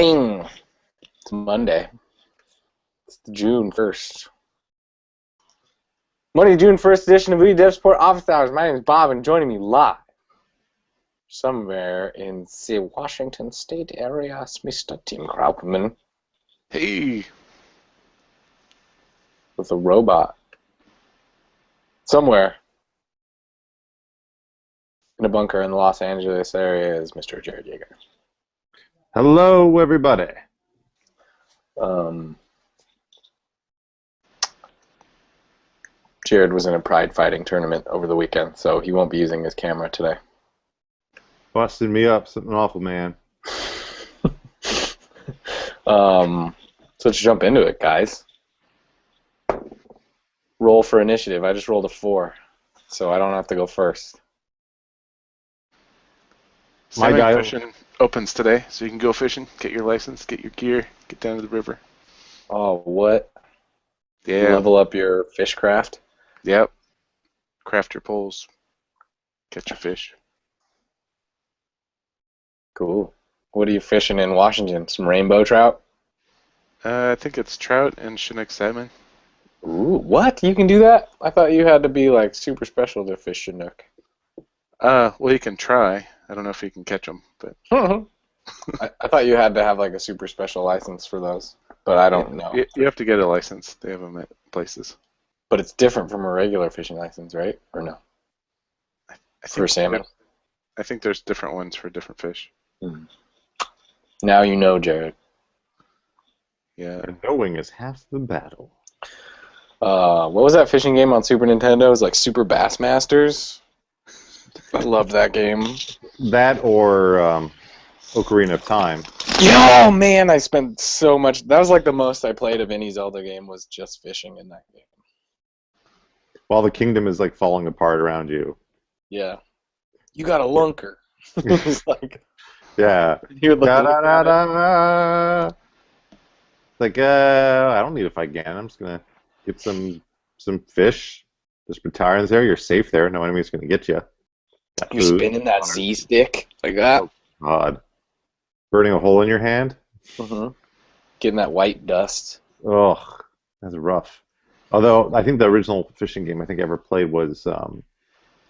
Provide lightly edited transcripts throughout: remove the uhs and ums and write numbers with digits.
Boing! It's Monday. It's June 1st. Monday, June 1st edition of OUYA Dev Support Office Hours. My name is Bob, and joining me live somewhere in the Washington State area is Mr. Tim Kraupman. Hey! With a robot. Somewhere in a bunker in the Los Angeles area is Mr. Jared Yeager. Hello, everybody. Jared was in a pride fighting tournament over the weekend, so he won't be using his camera today. Busting me up, something awful, man. So let's jump into it, guys. Roll for initiative. I just rolled a 4, so I don't have to go first. My guy fishing opens today, so you can go fishing, get your license, get your gear, get down to the river. Oh, what? Yeah. Level up your fish craft? Yep. Craft your poles. Catch your fish. Cool. What are you fishing in Washington? Some rainbow trout? I think it's trout and Chinook salmon. Ooh, what? You can do that? I thought you had to be like super special to fish Chinook. Well, you can try. I don't know if you can catch them, but I thought you had to have like a super special license for those, but I don't know. You have to get a license. They have them at places. But it's different from a regular fishing license, right? Or no? I For salmon? I think there's different ones for different fish. Now you know, Jared. Yeah. And knowing is half the battle. What was that fishing game on Super Nintendo? It was like Super Bassmasters. I loved that game. That or Ocarina of Time. Oh man, I spent so much. That was like the most I played of any Zelda game was just fishing in that game. While the kingdom is like falling apart around you. Yeah. You got a lunker. It was like, Yeah. you would look at it. Da-da-da-da-da. Like, I don't need to fight Ganon. I'm just gonna get some fish. There's battalions there. You're safe there. No enemy's gonna get you. You're spinning that Z stick like that. Oh, God. Burning a hole in your hand? Getting that white dust. Ugh, that's rough. Although, I think the original fishing game I think I ever played was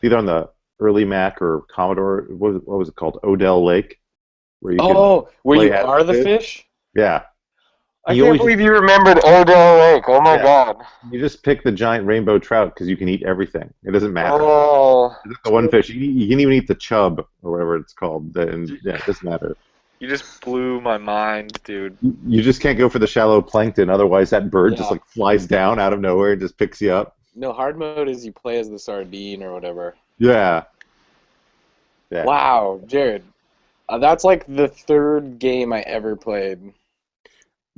either on the early Mac or Commodore. What was it called? Odell Lake. Where you where play you as are the fish? fish? Yeah. I You can't always- believe you remembered Odell Lake. Oh my Yeah. god. You just pick the giant rainbow trout because you can eat everything. It doesn't matter. Oh. The one fish. You can even eat the chub or whatever it's called. And yeah, it doesn't matter. You just blew my mind, dude. You just can't go for the shallow plankton. Otherwise, that bird just Yeah. like flies down out of nowhere and just picks you up. No, hard mode is you play as the sardine or whatever. Yeah. Yeah. Wow, Jared. That's like the third game I ever played.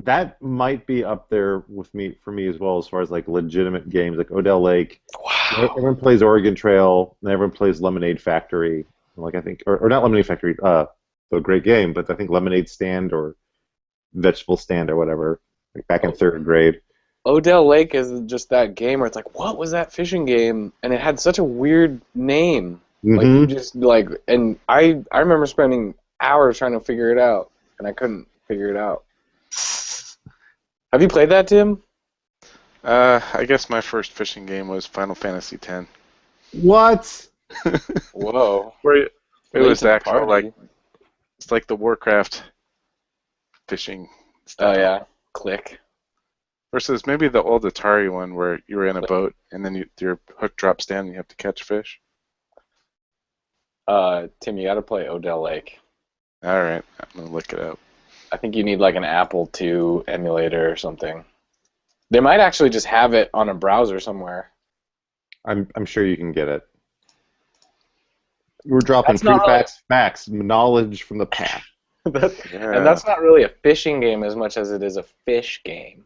That might be up there with me for me as well as far as like legitimate games like Odell Lake. Wow. Everyone plays Oregon Trail, and everyone plays Lemonade Factory. Like I think, or not Lemonade Factory, a great game, but I think Lemonade Stand or Vegetable Stand or whatever, like back in third grade. Odell Lake is just that game where it's like, what was that fishing game? And it had such a weird name. Like you just like, and I remember spending hours trying to figure it out, and I couldn't figure it out. Have you played that, Tim? I guess my first fishing game was Final Fantasy X. What? Whoa. Where it Late was to the actual party. like it's like the Warcraft fishing Oh stuff. yeah, click. Versus maybe the old Atari one where you were in a boat and then your hook drops down and you have to catch fish. Tim, you got to play Odell Lake. All right, I'm gonna look it up. I think you need like an Apple II emulator or something. They might actually just have it on a browser somewhere. I'm sure you can get it. We're dropping That's free not facts, knowledge from the past. Yeah. And that's not really a fishing game as much as it is a fish game.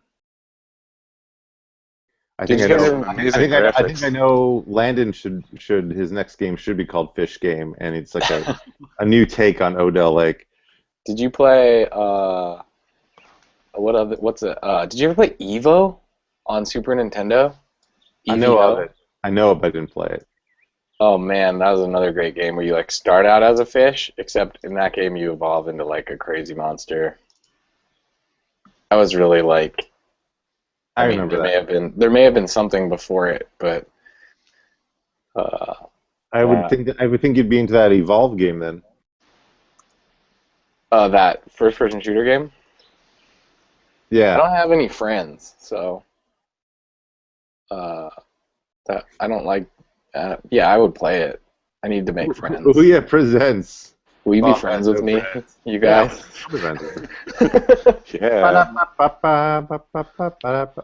I Did think you I guys know. ever- Amazing I graphics. think I know. Landon should his next game should be called Fish Game, and it's like a new take on Odell Lake. Did you play what's it? Did you ever play Evo on Super Nintendo? I know EVO? of it. I know it, but I didn't play it. Oh man, that was another great game where you like start out as a fish, except in that game you evolve into like a crazy monster. I was really like. I mean, remember there may have been something before it, but. I would think you'd be into that Evolve game then. That first-person shooter game. I Yeah. don't have any friends, so. That I don't like. Yeah, I would play it. I need to make friends. OUYA presents. Will you be Oh, friends man, with no me, friends. you guys? Yeah.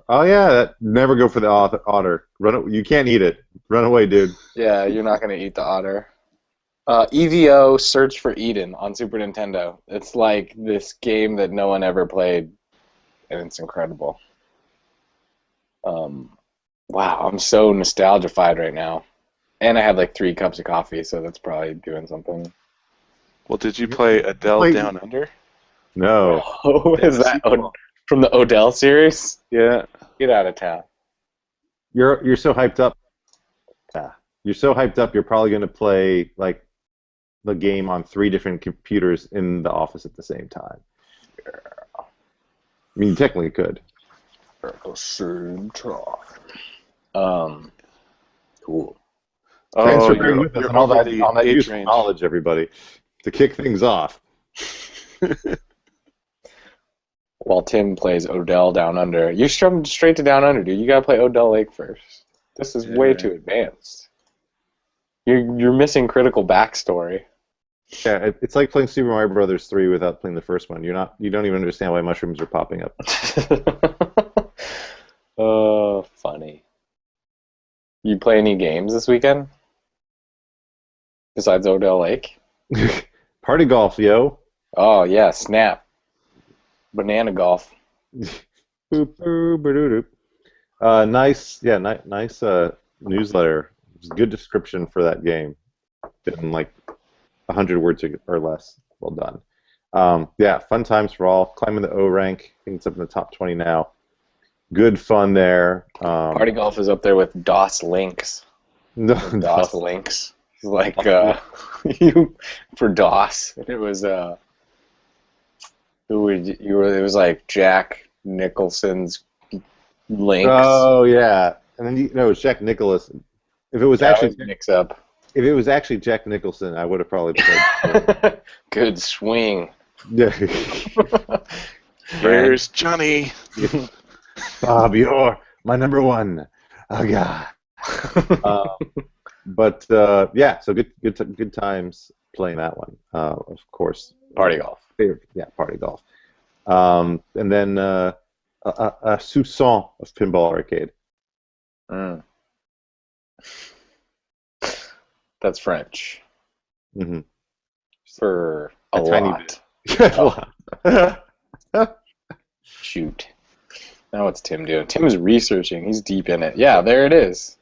Oh yeah, never go for the otter. You can't eat it. Run away, dude. Yeah, you're not gonna eat the otter. EVO Search for Eden on Super Nintendo. It's like this game that no one ever played, and it's incredible. Wow, I'm so nostalgified right now. And I had like 3 cups of coffee, so that's probably doing something. Well, did you play Adele Down Under? No. Oh, is that from the Odell series? Yeah. Get out of town. You're so hyped up. Yeah. You're so hyped up. You're probably gonna play like the game on 3 different computers in the office at the same time. I mean, you technically could. At the same time. Cool. Thanks for Oh, being with us you're and all over that the on that age useful range. knowledge, everybody, to kick things off. While Tim plays Odell Down Under. You jumped straight to Down Under, dude. You gotta play Odell Lake first. This is way too advanced. You're missing critical backstory. Yeah, it's like playing Super Mario Brothers 3 without playing the first one. You don't even understand why mushrooms are popping up. Oh, funny. You play any games this weekend? Besides Odell Lake? Party golf, yo. Oh, yeah, snap. Banana golf. Nice newsletter. Good description for that game. In like 100 words or less. Well done. Yeah, fun times for all. Climbing the O rank. I think it's up in the top 20 now. Good fun there. Party golf is up there with DOS Links. No, DOS Links. It's like you for DOS. It was it was like Jack Nicholson's Links. Oh yeah, and then it was Jack Nicholson. If it was actually mix up. If it was actually Jack Nicholson, I would have probably played. Good swing. Yeah. Where's Johnny? Bob, you're my number one. Oh God. But yeah, so good times playing that one. Of course. Party golf. Yeah, party golf. And then a soupçon of Pinball Arcade. Mm. That's French. Mm-hmm. For a tiny lot. Shoot. Now what's Tim doing? Tim is researching. He's deep in it. Yeah, there it is.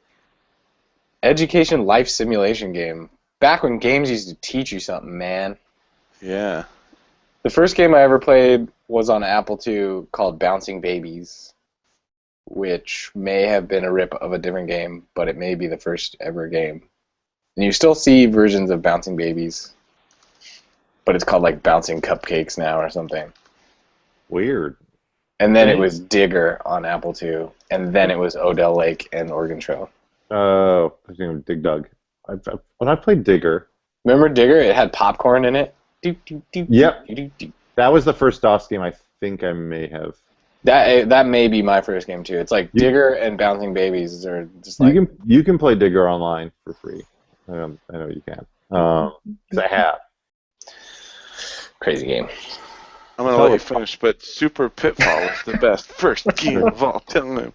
Education life simulation game. Back when games used to teach you something, man. Yeah. The first game I ever played was on Apple II called Bouncing Babies, which may have been a rip of a different game, but it may be the first ever game. And you still see versions of Bouncing Babies, but it's called like Bouncing Cupcakes now or something. Weird. And then it was Digger on Apple II, and then it was Odell Lake and Oregon Trail. Oh, I think of Dig Dug. When I played Digger. Remember Digger? It had popcorn in it. Yep. That was the first DOS game I think I may have. That may be my first game too. It's like Digger and Bouncing Babies are just like you can play Digger online for free. I know you can. 'Cause I have. Crazy game. I'm gonna let you finish, but Super Pitfall was the best first game of all time. I mean,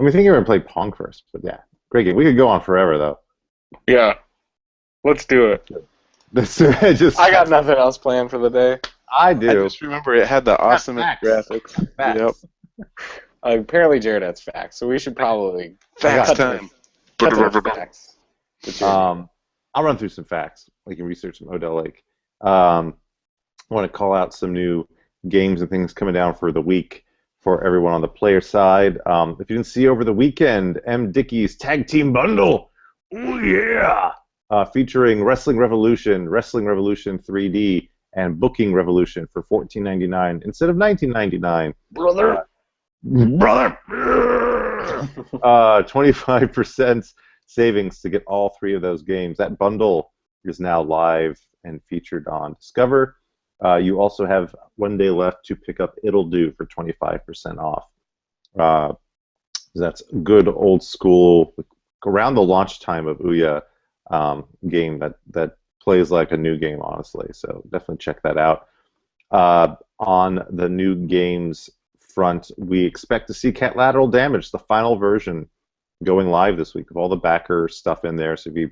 I think you're gonna play Pong first, but yeah, great game. We could go on forever though. Yeah, let's do it. I got nothing else planned for the day. I do. I just remember it had the awesome graphics. Facts. Yep. Apparently Jared has facts, so we should probably Facts time. cut to the facts. I'll run through some facts. We can research some Odell Lake. I want to call out some new games and things coming down for the week for everyone on the player side. If you didn't see over the weekend, M. Dickey's Tag Team Bundle. Oh, yeah! Featuring Wrestling Revolution 3D, and Booking Revolution for $14.99 instead of $19.99. Brother. Brother! 25% savings to get all 3 of those games. That bundle is now live and featured on Discover. You also have 1 day left to pick up It'll Do for 25% off. That's good old school, around the launch time of OUYA game that plays like a new game, honestly. So definitely check that out. On the new games front, we expect to see Cat Lateral Damage, the final version, going live this week with all the backer stuff in there. So if you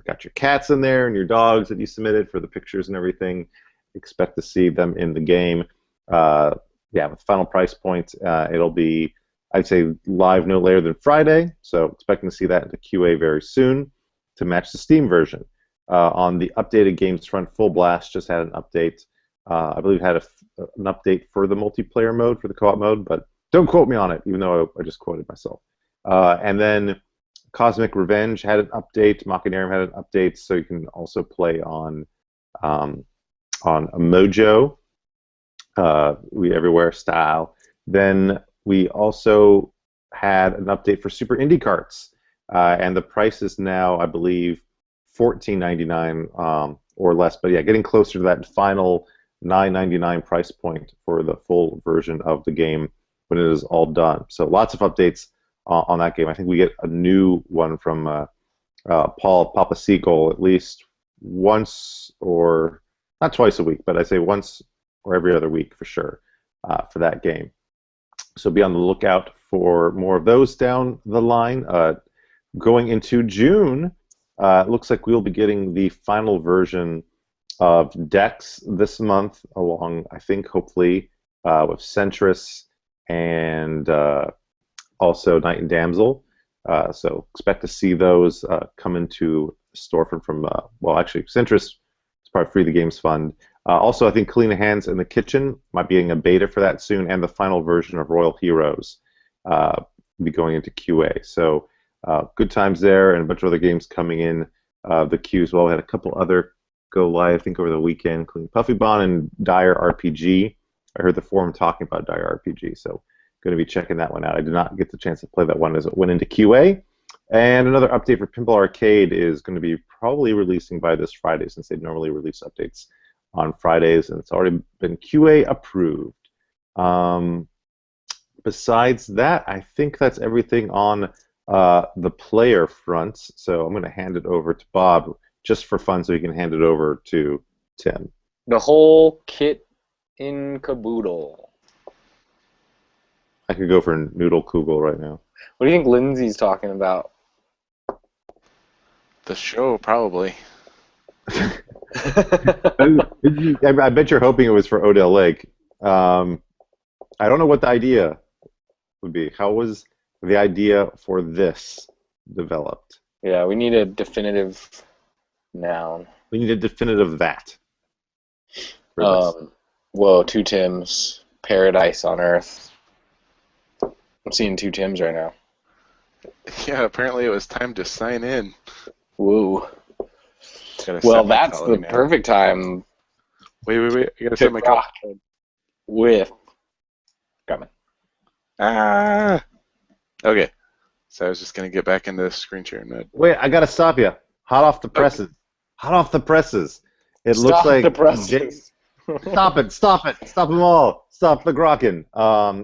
got your cats in there and your dogs that you submitted for the pictures and everything, expect to see them in the game. With final price point, it'll be, I'd say, live no later than Friday. So expecting to see that into QA very soon to match the Steam version. On the updated games front, Full Blast just had an update. I believe had an update for the multiplayer mode, for the co-op mode, but don't quote me on it, even though I just quoted myself. And then Cosmic Revenge had an update. Machinarium had an update, so you can also play on Mojo, We Everywhere style. Then we also had an update for Super Indie Carts, and the price is now, I believe, $14.99 or less. But yeah, getting closer to that final $9.99 price point for the full version of the game when it is all done. So lots of updates on that game. I think we get a new one from Paul Papasegal at least once, or not twice a week, but I'd say once or every other week for sure for that game. So be on the lookout for more of those down the line. Going into June, it looks like we'll be getting the final version of Dex this month, along, I think, hopefully, with Centris and also Knight and Damsel. So expect to see those come into the storefront from, well, actually, Centris is probably free the Games Fund. Also, I think Clean Hands in the Kitchen might be getting a beta for that soon, and the final version of Royal Heroes will be going into QA. So good times there, and a bunch of other games coming in the queue as well. We had a couple other go live, I think, over the weekend, including Puffybon and Dire RPG. I heard the forum talking about Dire RPG, so going to be checking that one out. I did not get the chance to play that one as it went into QA. And another update for Pimple Arcade is going to be probably releasing by this Friday, since they normally release updates on Fridays, and it's already been QA approved. Besides that, I think that's everything on the player front. So I'm going to hand it over to Bob just for fun, so he can hand it over to Tim. The whole kit in caboodle. I could go for Noodle Kugel right now. What do you think Lindsay's talking about? The show, probably. I bet you're hoping it was for Odell Lake. I don't know what the idea would be. How was the idea for this developed? Yeah, we need a definitive noun. We need a definitive that. for this. Whoa, two Tims. Paradise on Earth. I'm seeing two Tims right now. Yeah, apparently it was time to sign in. Woo. Gotta Well, set my that's color the now. perfect time Wait. I gotta to set my color. rock with coming. Ah. Okay. So I was just gonna get back into screen sharing mode. Wait, I gotta stop you. Hot off the presses. Hot off the presses. It looks Stop like the presses. Stop it! Stop it! Stop them all! Stop the grokking.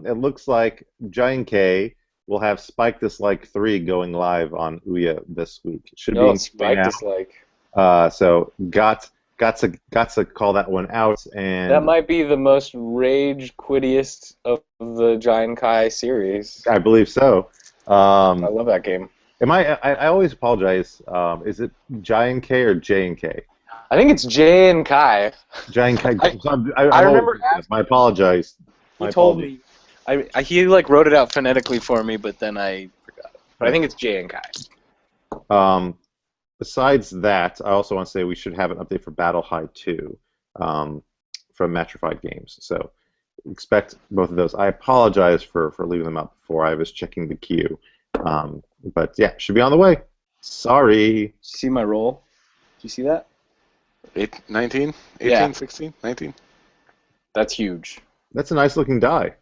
It looks like Giant K will have Spike Dislike 3 going live on OUYA this week. It should be No, in Spike now. Dislike. So got to call that one out, and That might be the most rage quittiest of the Giant Kai series. I believe so. I love that game. I always apologize. Is it Giant K or J and K? I think it's Jay and Kai. Giant K. I remember I apologize. He told me. He like wrote it out phonetically for me, but then I forgot it. But I think it's Jay and Kai. Besides that, I also want to say we should have an update for Battle High 2 from Matrified Games. So expect both of those. I apologize for leaving them out before. I was checking the queue. But yeah, should be on the way. Sorry. See my roll? Do you see that? 19? 18, Yeah. 16, 19? That's huge. That's a nice looking die.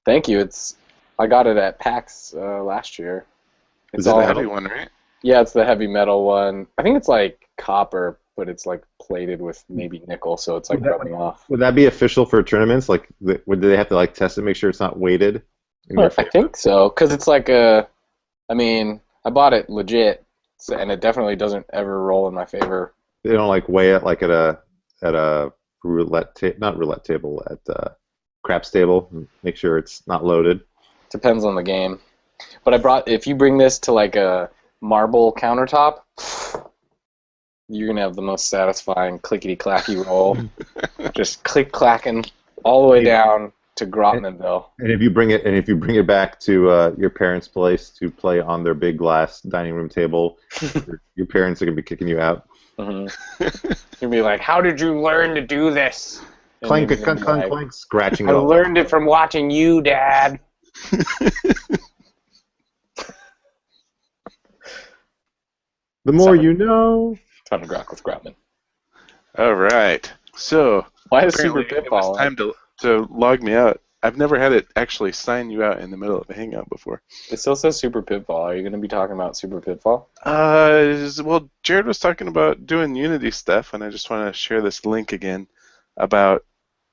Thank you. I got it at PAX last year. Is It's it The all heavy metal? one, right? Yeah, it's the heavy metal one. I think it's like copper, but it's like plated with maybe nickel, so it's Would like that rubbing off. would that be official for tournaments? Like, would they have to like test it, make sure it's not weighted in your I favor? think so, because it's like I mean, I bought it legit, and it definitely doesn't ever roll in my favor. They don't like weigh it like at a roulette table, not roulette table, at craps table. And make sure it's not loaded. Depends on the game. But if you bring this to like a marble countertop, you're gonna have the most satisfying clickety clacky roll. Just click clacking all the way down to Grotmanville. And if you bring it back to your parents' place to play on their big glass dining room table, your parents are gonna be kicking you out. Mm-hmm. You'll be like, "How did you learn to do this?" And Clank, you're gonna clunk, be clunk, like, clunk, scratching "I it all over. learned it from watching you, Dad." The more Time you know. to grok with Grotman. All right. So Why is Super apparently it was Pitfall on? time to log me out. I've never had it actually sign you out in the middle of a hangout before. It still says Super Pitfall. Are you gonna be talking about Super Pitfall? Well, Jared was talking about doing Unity stuff, and I just want to share this link again about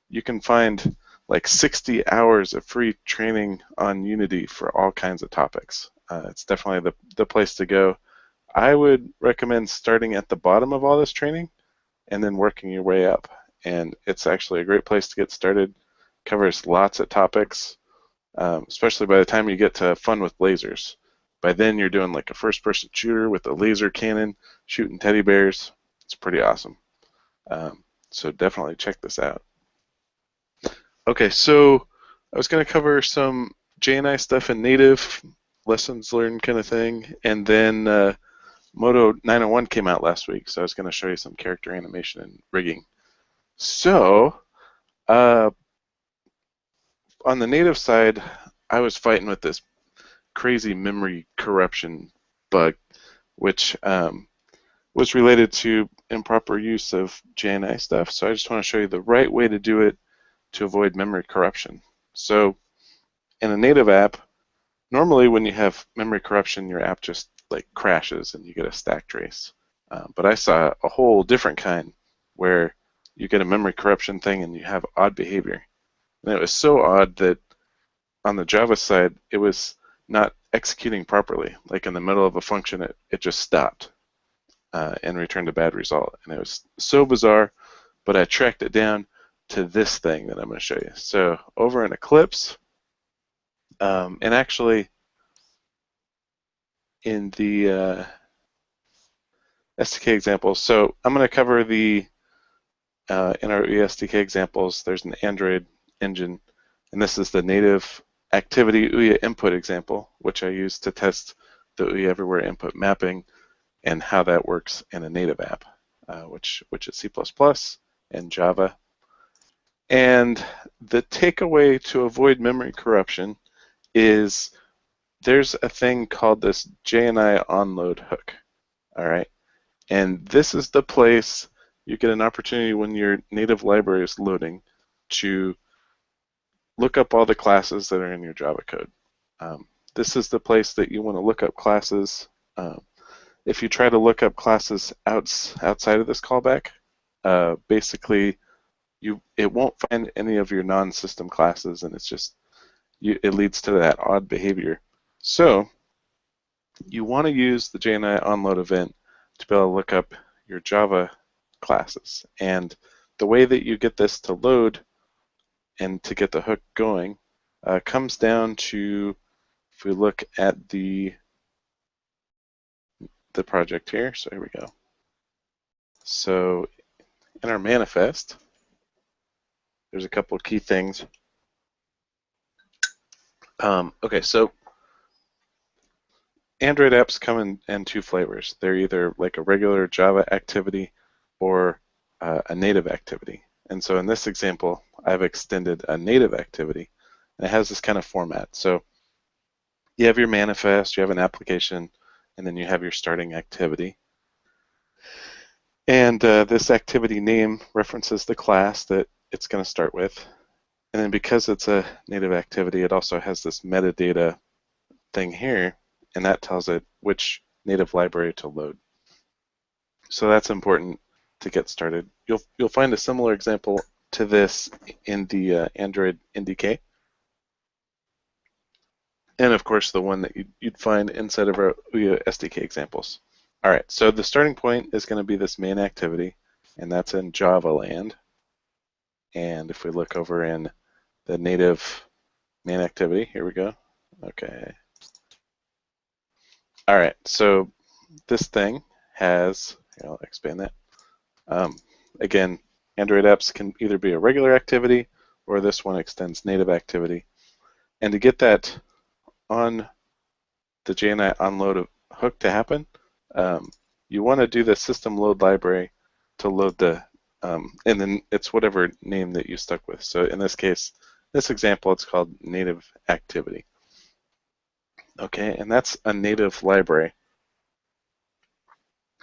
you can find like 60 hours of free training on Unity for all kinds of topics. It's definitely the place to go. I would recommend starting at the bottom of all this training and then working your way up. And it's actually a great place to get started. Covers lots of topics, especially by the time you get to fun with lasers. By then you're doing like a first-person shooter with a laser cannon, shooting teddy bears. It's pretty awesome. So definitely check this out. Okay, so I was going to cover some JNI stuff in native, lessons learned kind of thing, and then Moto 901 came out last week, so I was going to show you some character animation and rigging. So, on the native side, I was fighting with this crazy memory corruption bug, which was related to improper use of JNI stuff. So I just want to show you the right way to do it to avoid memory corruption. So in a native app, normally when you have memory corruption, your app just like crashes and you get a stack trace. But I saw a whole different kind where you get a memory corruption thing and you have odd behavior. And it was so odd that on the Java side, it was not executing properly. Like in the middle of a function, it just stopped and returned a bad result. And it was so bizarre, but I tracked it down to this thing that I'm going to show you. So over in Eclipse, and actually in the SDK examples, so I'm going to cover the in our OUYA SDK examples, there's an Android engine, and this is the native activity OUYA input example, which I use to test the OUYA Everywhere input mapping and how that works in a native app, which is C++ and Java. And the takeaway to avoid memory corruption is there's a thing called this JNI onload hook, all right? And this is the place you get an opportunity when your native library is loading to look up all the classes that are in your Java code. This is the place that you want to look up classes. If you try to look up classes outside of this callback, basically it won't find any of your non-system classes, and it's just it leads to that odd behavior. So you want to use the JNI onload event to be able to look up your Java classes. And the way that you get this to load and to get the hook going comes down to, if we look at the project here, so here we go. So in our manifest, there's a couple of key things. Okay, so Android apps come in two flavors. They're either like a regular Java activity or a native activity. And so in this example, I've extended a native activity, and it has this kind of format. So you have your manifest, you have an application, and then you have your starting activity. And this activity name references the class that it's going to start with. And then because it's a native activity, it also has this metadata thing here, and that tells it which native library to load. So that's important to get started. You'll find a similar example to this in the Android NDK. And of course, the one that you'd find inside of our OUYA SDK examples. All right, so the starting point is going to be this main activity, and that's in Java land. And if we look over in the native main activity, here we go. Okay. All right, so this thing has, here, I'll expand that. Again, Android apps can either be a regular activity or this one extends native activity. And to get that on the JNI onload hook to happen, you want to do the system load library to load the, and then it's whatever name that you stuck with. So in this case, this example, it's called native activity. Okay, and that's a native library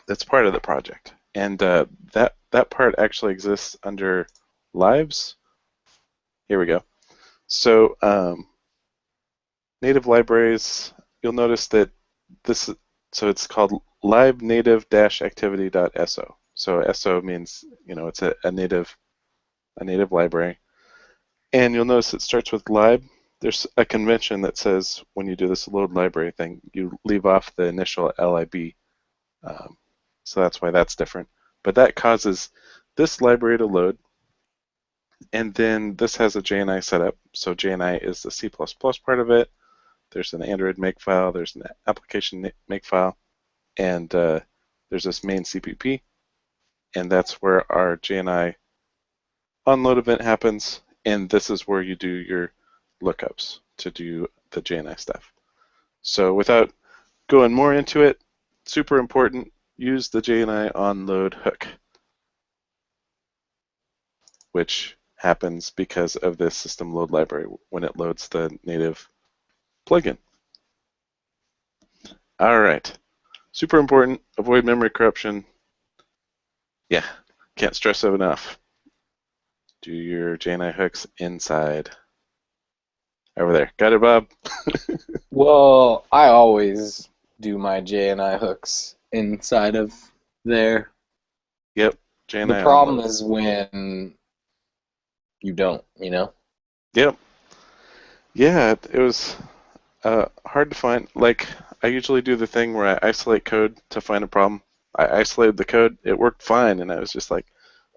that's part of the project. And that part actually exists under lives. Here we go. So native libraries, you'll notice that this, so it's called live native-activity.so. So SO means, it's a native library. And you'll notice it starts with lib. There's a convention that says when you do this load library thing, you leave off the initial lib. So that's why that's different. But that causes this library to load. And then this has a JNI setup. So JNI is the C++ part of it. There's an Android makefile. There's an application makefile. And there's this main CPP. And that's where our JNI onload event happens. And this is where you do your lookups to do the JNI stuff. So without going more into it, super important, use the JNI onload hook, which happens because of this system load library when it loads the native plugin. All right, super important, avoid memory corruption. Yeah, can't stress it enough. Do your JNI hooks inside. Over there. Got it, Bob? Well, I always do my JNI hooks inside of there. Yep. JNI The problem onload. is when you don't, Yep. Yeah, it was hard to find. Like, I usually do the thing where I isolate code to find a problem. I isolated the code. It worked fine, and I was just like,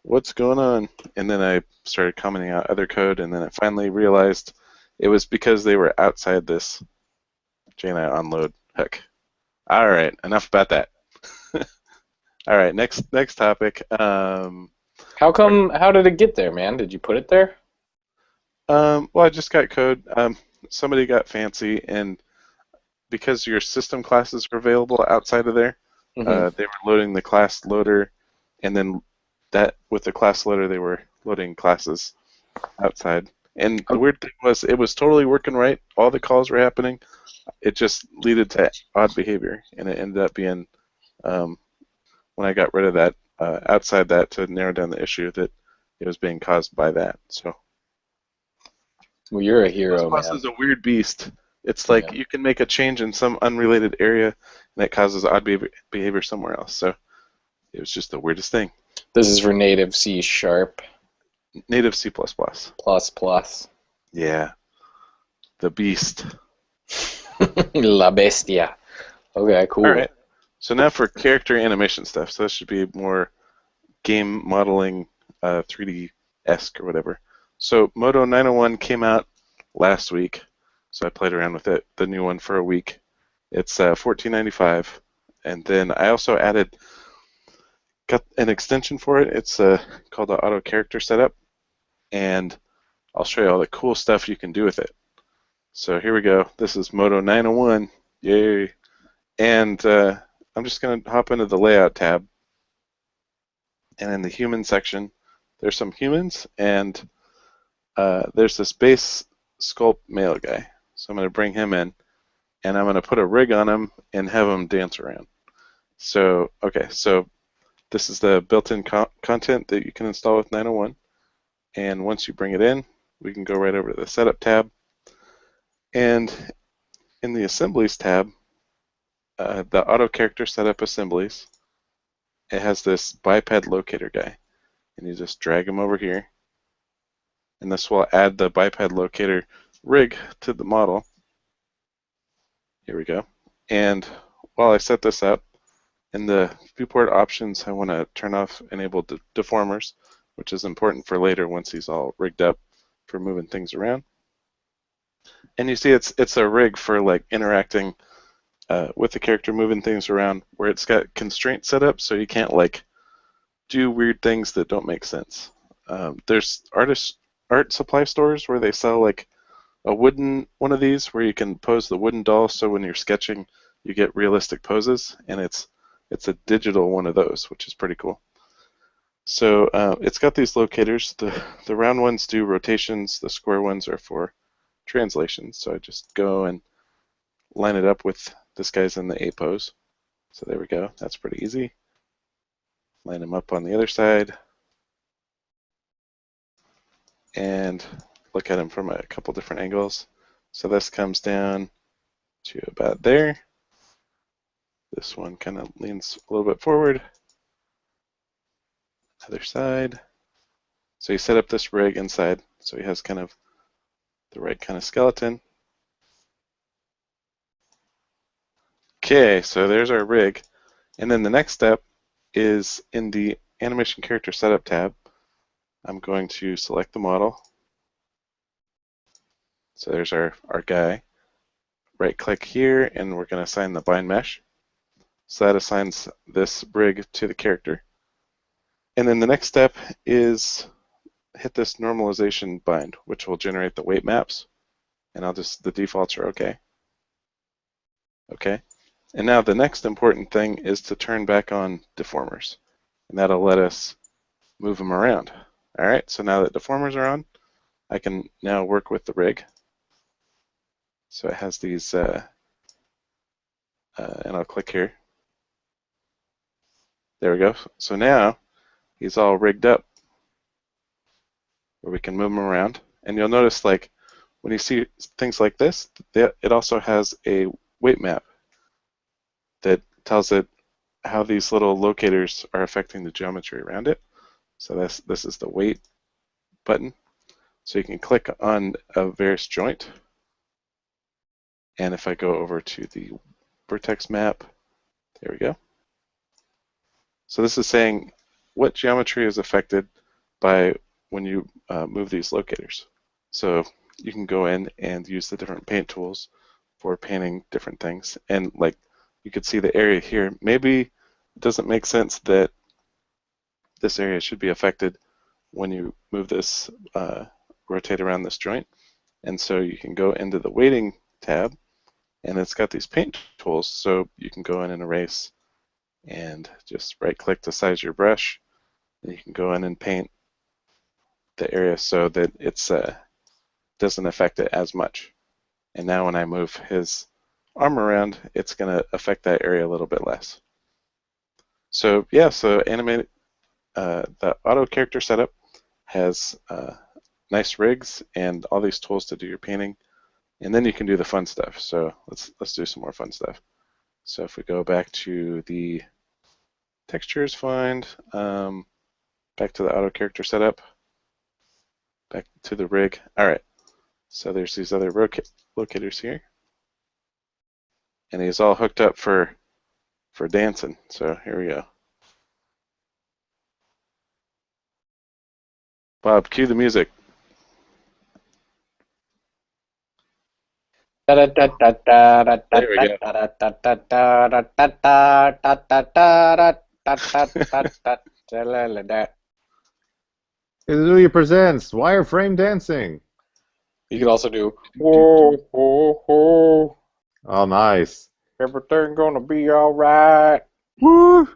what's going on? And then I started commenting out other code, and then I finally realized it was because they were outside this JNI onload hook. All right, enough about that. All right, next topic. How did it get there, man? Did you put it there? Well, I just got code. Somebody got fancy, and because your system classes are available outside of there, Mm-hmm. they were loading the class loader, and then that with the class loader, they were loading classes outside. And the weird thing was, it was totally working right. All the calls were happening. It just led to odd behavior, and it ended up being, when I got rid of that, outside that to narrow down the issue, that it was being caused by that. So. Well, you're a hero, C++ man. is a weird beast. It's like you can make a change in some unrelated area, and it causes odd behavior somewhere else. So it was just the weirdest thing. This is for native C#. Native C++. Plus. Yeah. The beast. La bestia. Okay, cool. All right. So now for character animation stuff. So this should be more game modeling, 3D-esque or whatever. So Moto 901 came out last week. So I played around with it, the new one, for a week. It's $14.95, and then I also got an extension for it. It's called the Auto Character Setup, and I'll show you all the cool stuff you can do with it. So here we go. This is Moto 901. Yay! And I'm just going to hop into the Layout tab, and in the Human section, there's some humans, and there's this base sculpt male guy. So I'm going to bring him in, and I'm going to put a rig on him and have him dance around. So, okay, so this is the built-in content that you can install with 901. And once you bring it in, we can go right over to the Setup tab. And in the Assemblies tab, the Auto Character Setup Assemblies, it has this biped locator guy. And you just drag him over here. And this will add the biped locator rig to the model. Here we go. And while I set this up, in the viewport options, I want to turn off enable deformers, which is important for later once he's all rigged up for moving things around. And you see it's a rig for like interacting with the character, moving things around, where it's got constraints set up so you can't like do weird things that don't make sense. There's art supply stores where they sell like a wooden one of these where you can pose the wooden doll, so when you're sketching you get realistic poses, and it's a digital one of those, which is pretty cool. So it's got these locators. The round ones do rotations, the square ones are for translations. So I just go and line it up with this guy's in the A pose. So there we go, that's pretty easy. Line him up on the other side and look at him from a couple different angles. So this comes down to about there. This one kind of leans a little bit forward. Other side. So you set up this rig inside, so he has kind of the right kind of skeleton. Okay, so there's our rig. And then the next step is in the Animation Character Setup tab. I'm going to select the model. So there's our guy. Right click here, and we're going to assign the bind mesh. So that assigns this rig to the character. And then the next step is hit this normalization bind, which will generate the weight maps. And the defaults are okay. Okay. And now the next important thing is to turn back on deformers. And that'll let us move them around. All right, so now that deformers are on, I can now work with the rig. So it has these, and I'll click here. There we go. So now he's all rigged up where we can move him around. And you'll notice, like, when you see things like this, it also has a weight map that tells it how these little locators are affecting the geometry around it. So this is the weight button. So you can click on a various joint. And if I go over to the vertex map, there we go. So this is saying what geometry is affected by when you move these locators. So you can go in and use the different paint tools for painting different things. And like you could see the area here, maybe it doesn't make sense that this area should be affected when you move this, rotate around this joint. And so you can go into the weighting tab, and it's got these paint tools, so you can go in and erase and just right click to size your brush, and you can go in and paint the area so that it's doesn't affect it as much. And now when I move his arm around, it's going to affect that area a little bit less. So yeah, so animate the auto character setup has nice rigs and all these tools to do your painting, and then you can do the fun stuff. So let's do some more fun stuff. So if we go back to the textures, find back to the auto character setup, back to the rig. All right. So there's these other locators here, and he's all hooked up for dancing. So here we go. Bob, cue the music. There we go. OUYA presents Wireframe Dancing. You can also do whoa, whoa, whoa. Oh, nice. Everything gonna be alright. Woo!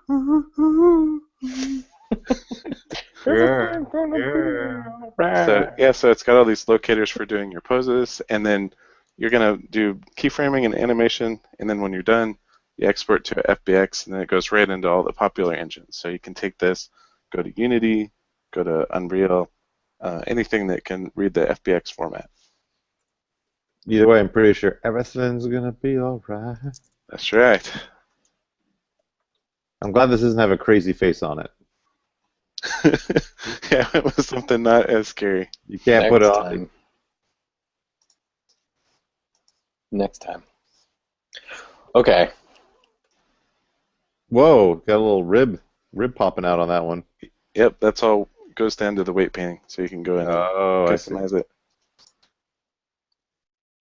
Everything's gonna be alright. So yeah, so it's got all these locators for doing your poses, and then you're gonna do keyframing and animation, and then when you're done, you export to FBX, and then it goes right into all the popular engines. So you can take this, go to Unity, go to Unreal, anything that can read the FBX format. Either way, I'm pretty sure everything's gonna be all right. That's right. I'm glad this doesn't have a crazy face on it. Yeah, it was something not as scary. You can't put it on. Time. Next time. Okay. Whoa, got a little rib popping out on that one. Yep, that's all goes down to the weight painting, so you can go in and I see. customize it.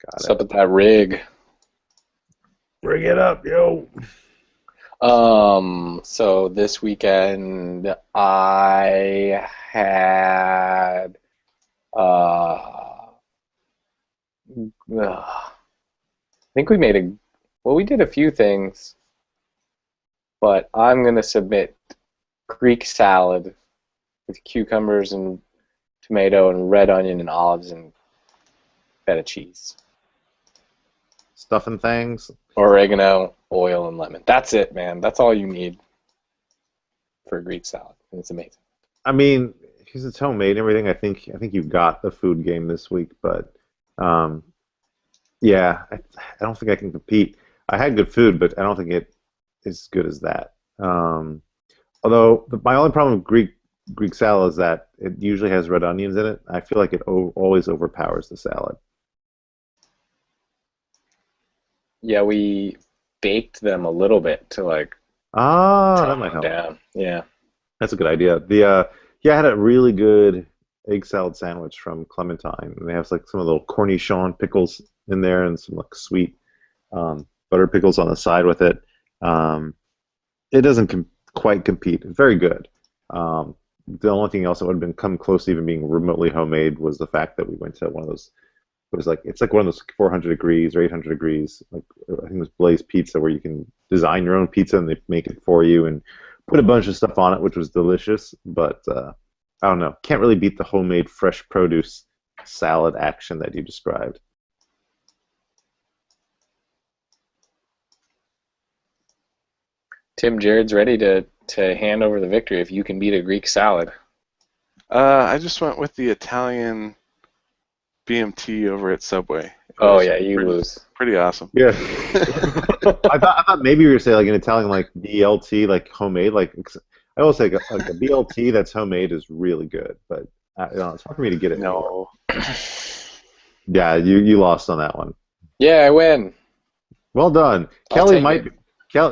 Got What's it. up with that rig? Bring it up, yo. So this weekend I had I think we made we did a few things, but I'm gonna submit Greek salad with cucumbers and tomato and red onion and olives and feta cheese. Stuffing things. Oregano, oil, and lemon. That's it, man. That's all you need for a Greek salad. And it's amazing. I mean, because it's homemade and everything, I think you got the food game this week, but yeah, I don't think I can compete. I had good food, but I don't think it is as good as that. Although my only problem with Greek salad is that it usually has red onions in it. I feel like it always overpowers the salad. Yeah, we baked them a little bit to like That calm might them help. down. Yeah. That's a good idea. Yeah, I had a really good egg salad sandwich from Clementine, and they have like some of the little cornichon pickles in there and some like sweet butter pickles on the side with it. It doesn't quite compete. It's very good. The only thing else that would have been come close to even being remotely homemade was the fact that we went to one of those. It's like one of those 400 degrees or 800 degrees. Like I think it was Blaze Pizza, where you can design your own pizza and they make it for you and put a bunch of stuff on it, which was delicious. But I don't know, can't really beat the homemade fresh produce salad action that you described. Tim, Jared's ready to hand over the victory if you can beat a Greek salad. I just went with the Italian BMT over at Subway. Oh yeah, you lose. Pretty awesome. Yeah. I thought maybe you were saying like an Italian like BLT, like homemade. Like I always say like a BLT that's homemade is really good, but it's hard for me to get it. No. Yeah, you lost on that one. Yeah, I win. Well done, I'll Kelly. take it.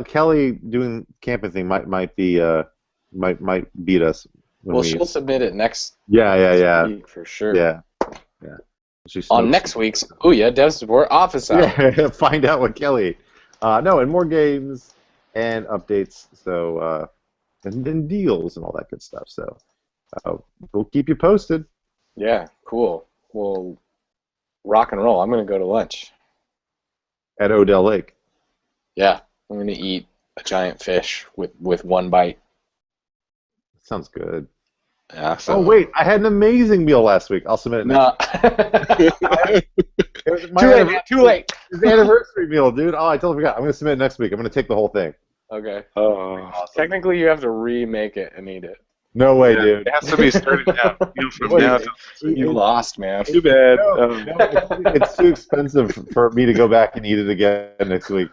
Kelly doing camping thing might beat us. Well, she'll submit it next Yeah. week for sure. Yeah. On next week's OUYA Dev Support Office Hour. Yeah, find out what Kelly ate. No, and more games and updates. So and then deals and all that good stuff. So we'll keep you posted. Yeah, cool. Well, rock and roll. I'm gonna go to lunch. At Odell Lake. Yeah, I'm gonna eat a giant fish with one bite. Sounds good. Yeah. So. Oh wait, I had an amazing meal last week. I'll submit it next week. It was my Too late. It's the anniversary meal, dude. Oh, I totally forgot. I'm gonna submit it next week. I'm gonna take the whole thing. Okay. Oh. Awesome. Technically, you have to remake it and eat it. No way, dude. It has to be started now. From now to You lost, man. too bad. It's too expensive for me to go back and eat it again next week.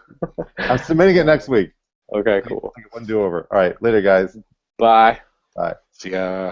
I'm submitting it next week. Okay, cool. One do over. All right, later, guys. Bye. Bye. See ya.